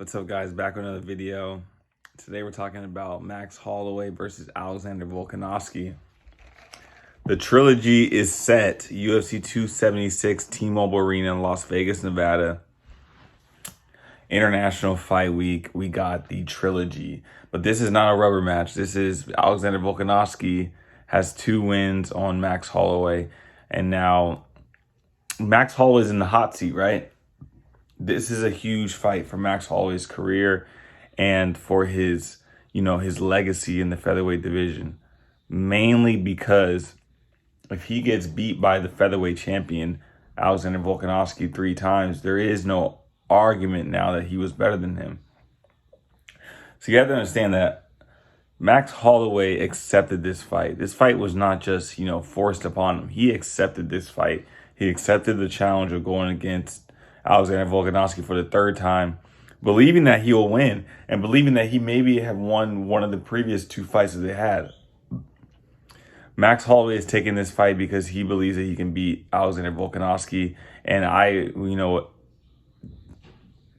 What's up, guys? Back with another video. Today we're talking about Max Holloway versus Alexander Volkanovski. The trilogy is set. UFC 276, T-Mobile Arena in Las Vegas, Nevada. International Fight Week. We got the trilogy. But this is not a rubber match. This is Alexander Volkanovski has 2 wins on Max Holloway. And now Max Holloway's in the hot seat, right? This is a huge fight for Max Holloway's career and for his legacy in the featherweight division. Mainly because if he gets beat by the featherweight champion, Alexander Volkanovski, 3 times, there is no argument now that he was better than him. So you have to understand that Max Holloway accepted this fight. This fight was not just, forced upon him. He accepted this fight. He accepted the challenge of going against Alexander Volkanovski for the 3rd time, believing that he will win and believing that he maybe have won one of the previous 2 fights that they had. Max Holloway is taking this fight because he believes that he can beat Alexander Volkanovski, and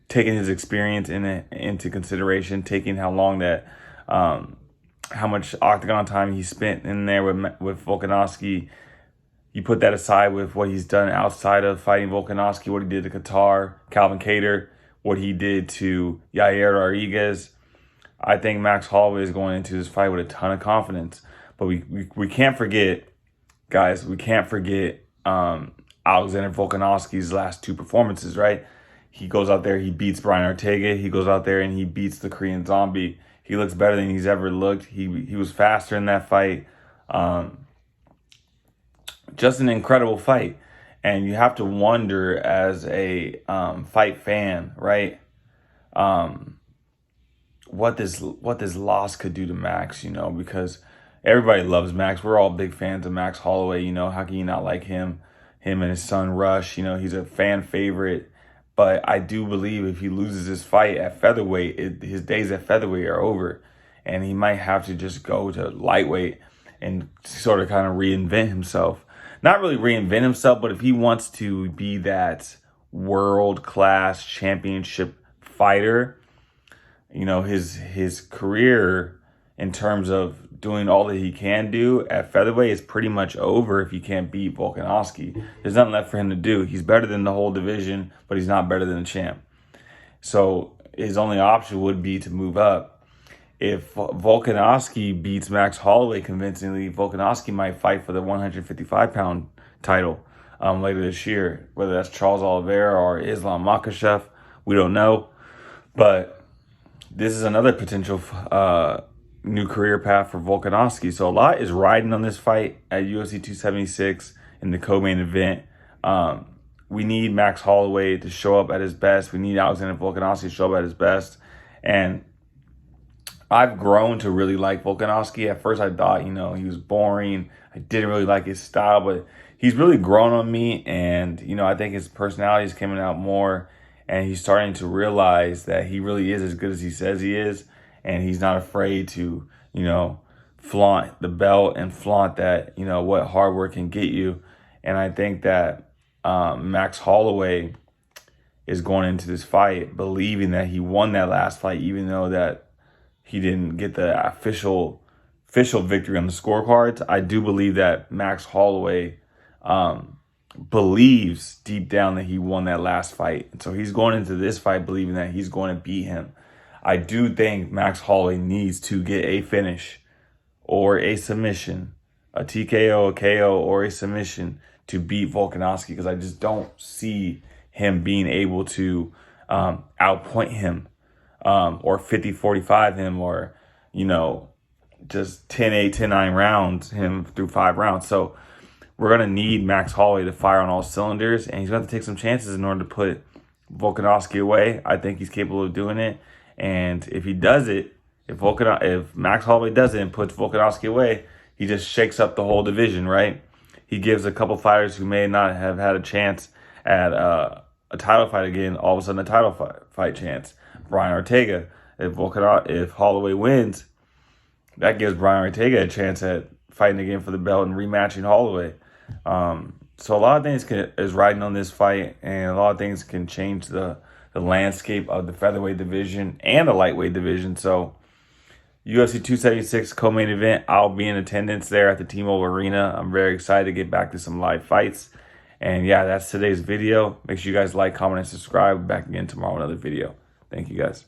taking his experience into consideration, taking how much octagon time he spent in there with Volkanovski. You put that aside with what he's done outside of fighting Volkanovski, what he did to Qatar, Calvin Kattar, what he did to Yair Rodriguez. I think Max Holloway is going into this fight with a ton of confidence. But we can't forget, guys, Alexander Volkanovski's last 2 performances, right? He goes out there, he beats Brian Ortega. He goes out there and he beats the Korean Zombie. He looks better than he's ever looked. He was faster in that fight. Just an incredible fight. And you have to wonder as a fight fan, right? What this loss could do to Max, because everybody loves Max. We're all big fans of Max Holloway, how can you not like him? Him and his son Rush, he's a fan favorite. But I do believe if he loses this fight at featherweight, his days at featherweight are over. And he might have to just go to lightweight and sort of kind of reinvent himself. Not really reinvent himself, but if he wants to be that world-class championship fighter, his career in terms of doing all that he can do at featherweight is pretty much over if he can't beat Volkanovski. There's nothing left for him to do. He's better than the whole division, but he's not better than the champ. So his only option would be to move up. If Volkanovski beats Max Holloway convincingly, Volkanovski might fight for the 155-pound title later this year. Whether that's Charles Oliveira or Islam Makhachev, we don't know. But this is another potential new career path for Volkanovski. So a lot is riding on this fight at UFC 276 in the co-main event. We need Max Holloway to show up at his best. We need Alexander Volkanovski to show up at his best. And I've grown to really like Volkanovski. At first I thought, he was boring. I didn't really like his style, but he's really grown on me. And, I think his personality is coming out more. And he's starting to realize that he really is as good as he says he is. And he's not afraid to, flaunt the belt and flaunt that, what hard work can get you. And I think that Max Holloway is going into this fight believing that he won that last fight, even though that he didn't get the official victory on the scorecards. I do believe that Max Holloway believes deep down that he won that last fight. And so he's going into this fight believing that he's going to beat him. I do think Max Holloway needs to get a finish or a submission, a TKO, a KO, or a submission to beat Volkanovski, because I just don't see him being able to outpoint him. Or 50-45 him, or, just 10-8, 10-9 rounds him through 5 rounds. So we're going to need Max Holloway to fire on all cylinders, and he's going to have to take some chances in order to put Volkanovski away. I think he's capable of doing it. And if he does it, if Max Holloway does it and puts Volkanovski away, he just shakes up the whole division, right? He gives a couple fighters who may not have had a chance at a title fight again, all of a sudden a title fight chance. Brian Ortega, if Holloway wins, that gives Brian Ortega a chance at fighting again for the belt and rematching Holloway. So a lot of things is riding on this fight, and a lot of things can change the the landscape of the featherweight division and the lightweight division. So UFC 276 co-main event, I'll be in attendance there at the T-Mobile Arena. I'm very excited to get back to some live fights. And yeah, that's today's video. Make sure you guys like, comment, and subscribe. Back again tomorrow with another video. Thank you guys.